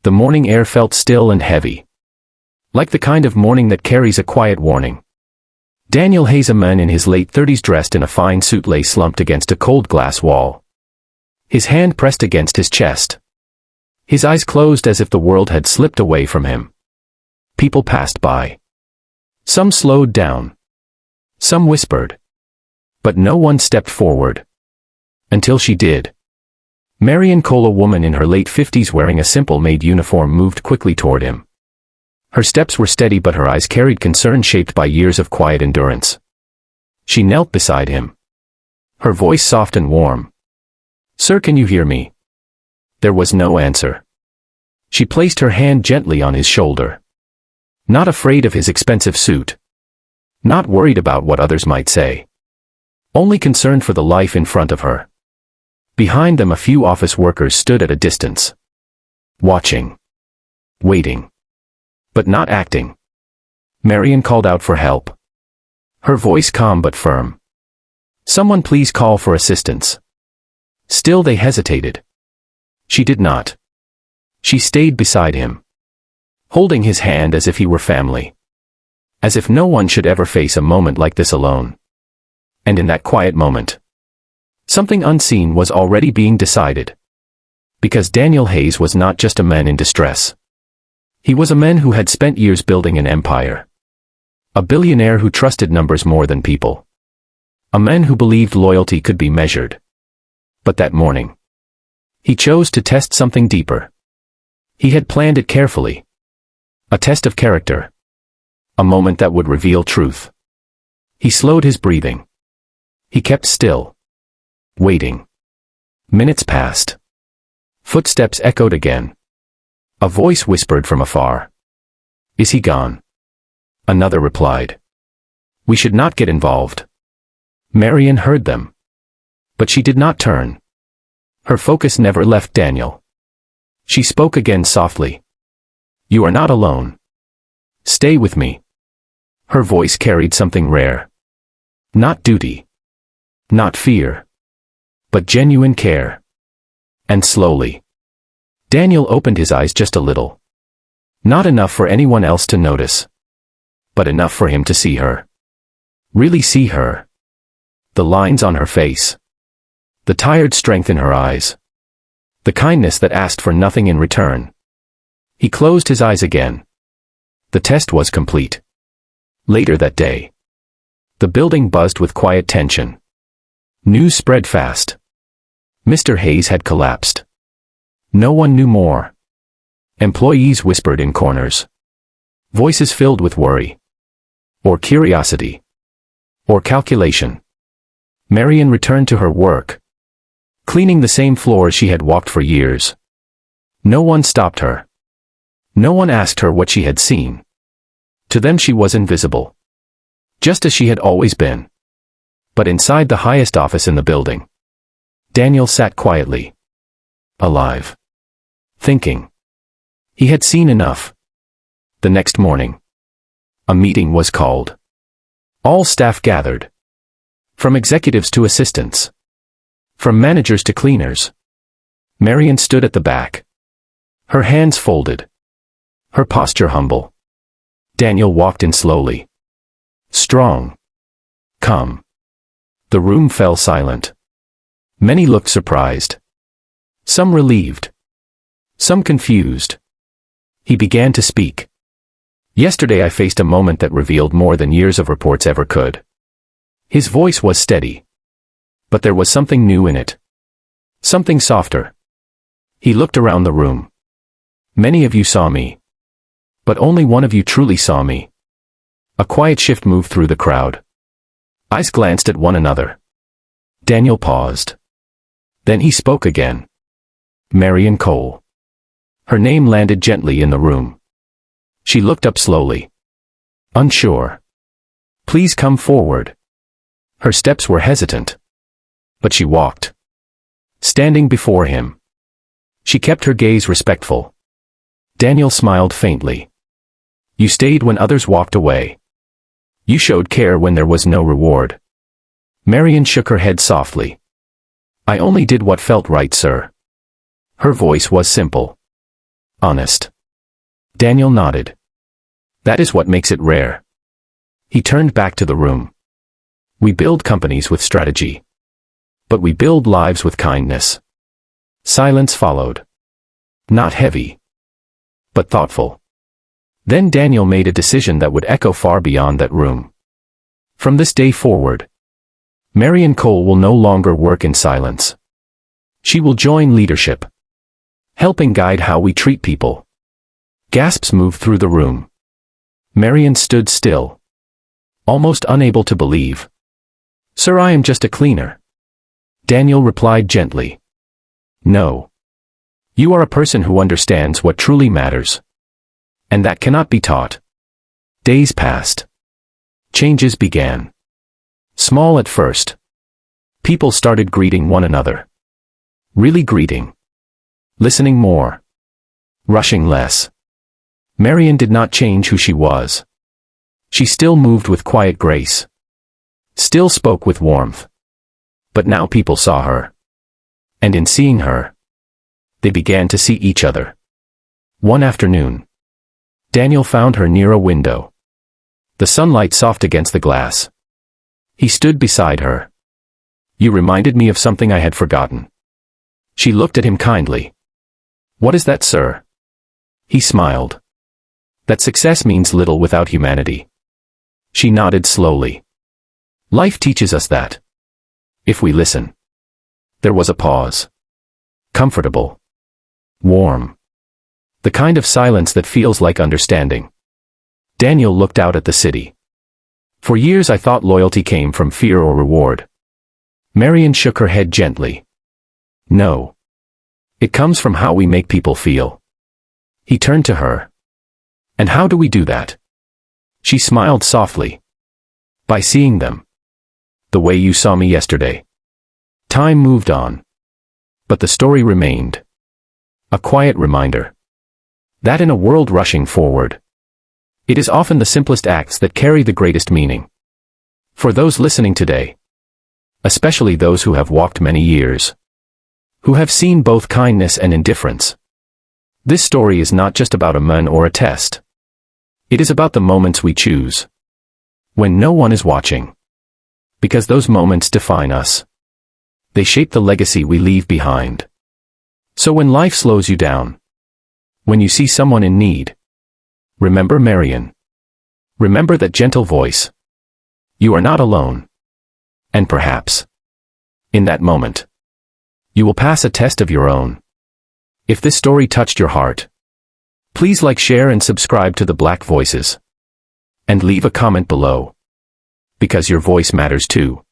The morning air felt still and heavy. Like the kind of morning that carries a quiet warning. Daniel Hayes, a man in his late 30s dressed in a fine suit, lay slumped against a cold glass wall. His hand pressed against his chest. His eyes closed as if the world had slipped away from him. People passed by. Some slowed down. Some whispered. But no one stepped forward. Until she did. Marion Cole, a woman in her late 50s wearing a simple maid uniform, moved quickly toward him. Her steps were steady, but her eyes carried concern shaped by years of quiet endurance. She knelt beside him. Her voice soft and warm. "Sir, can you hear me?" There was no answer. She placed her hand gently on his shoulder. Not afraid of his expensive suit. Not worried about what others might say. Only concerned for the life in front of her. Behind them, a few office workers stood at a distance. Watching. Waiting. But not acting. Marion called out for help. Her voice calm but firm. "Someone please call for assistance." Still they hesitated. She did not. She stayed beside him. Holding his hand as if he were family. As if no one should ever face a moment like this alone. And in that quiet moment, something unseen was already being decided. Because Daniel Hayes was not just a man in distress. He was a man who had spent years building an empire. A billionaire who trusted numbers more than people. A man who believed loyalty could be measured. But that morning, he chose to test something deeper. He had planned it carefully. A test of character. A moment that would reveal truth. He slowed his breathing. He kept still. Waiting. Minutes passed. Footsteps echoed again. A voice whispered from afar. "Is he gone?" Another replied. "We should not get involved." Marion heard them. But she did not turn. Her focus never left Daniel. She spoke again softly. "You are not alone. Stay with me." Her voice carried something rare. Not duty. Not fear. But genuine care. And slowly, Daniel opened his eyes just a little. Not enough for anyone else to notice. But enough for him to see her. Really see her. The lines on her face. The tired strength in her eyes. The kindness that asked for nothing in return. He closed his eyes again. The test was complete. Later that day, the building buzzed with quiet tension. News spread fast. Mr. Hayes had collapsed. No one knew more. Employees whispered in corners. Voices filled with worry. Or curiosity. Or calculation. Marion returned to her work. Cleaning the same floor she had walked for years. No one stopped her. No one asked her what she had seen. To them she was invisible. Just as she had always been. But inside the highest office in the building, Daniel sat quietly. Alive. Thinking. He had seen enough. The next morning, a meeting was called. All staff gathered. From executives to assistants. From managers to cleaners. Marion stood at the back. Her hands folded. Her posture humble. Daniel walked in slowly. Strong. Calm. The room fell silent. Many looked surprised. Some relieved. Some confused. He began to speak. "Yesterday I faced a moment that revealed more than years of reports ever could." His voice was steady. But there was something new in it. Something softer. He looked around the room. "Many of you saw me. But only one of you truly saw me." A quiet shift moved through the crowd. Eyes glanced at one another. Daniel paused. Then he spoke again. Marion Cole. Her name landed gently in the room. She looked up slowly. Unsure. "Please come forward." Her steps were hesitant. But she walked. Standing before him. She kept her gaze respectful. Daniel smiled faintly. "You stayed when others walked away. You showed care when there was no reward." Marion shook her head softly. "I only did what felt right, sir." Her voice was simple. Honest. Daniel nodded. That is what makes it rare. He turned back to the room. We build companies with strategy. But we build lives with kindness. Silence followed. Not heavy, but thoughtful. Then Daniel made a decision that would echo far beyond that room. From this day forward, Marion Cole will no longer work in silence. She will join leadership, helping guide how we treat people. Gasps moved through the room. Marion stood still, almost unable to believe. Sir, I am just a cleaner. Daniel replied gently. No. You are a person who understands what truly matters. And that cannot be taught. Days passed. Changes began. Small at first. People started greeting one another. Really greeting. Listening more. Rushing less. Marion did not change who she was. She still moved with quiet grace. Still spoke with warmth. But now people saw her. And in seeing her, they began to see each other. One afternoon, Daniel found her near a window. The sunlight soft against the glass. He stood beside her. You reminded me of something I had forgotten. She looked at him kindly. What is that, sir? He smiled. That success means little without humanity. She nodded slowly. Life teaches us that. If we listen. There was a pause. Comfortable. Warm. The kind of silence that feels like understanding. Daniel looked out at the city. For years I thought loyalty came from fear or reward. Marion shook her head gently. No. It comes from how we make people feel. He turned to her. And how do we do that? She smiled softly. By seeing them. The way you saw me yesterday. Time moved on. But the story remained. A quiet reminder. That in a world rushing forward, it is often the simplest acts that carry the greatest meaning. For those listening today, especially those who have walked many years, who have seen both kindness and indifference, this story is not just about a man or a test. It is about the moments we choose. When no one is watching. Because those moments define us. They shape the legacy we leave behind. So when life slows you down, when you see someone in need, remember Marion. Remember that gentle voice. You are not alone. And perhaps, in that moment, you will pass a test of your own. If this story touched your heart, please like, share and subscribe to the Black Voices. And leave a comment below. Because your voice matters too.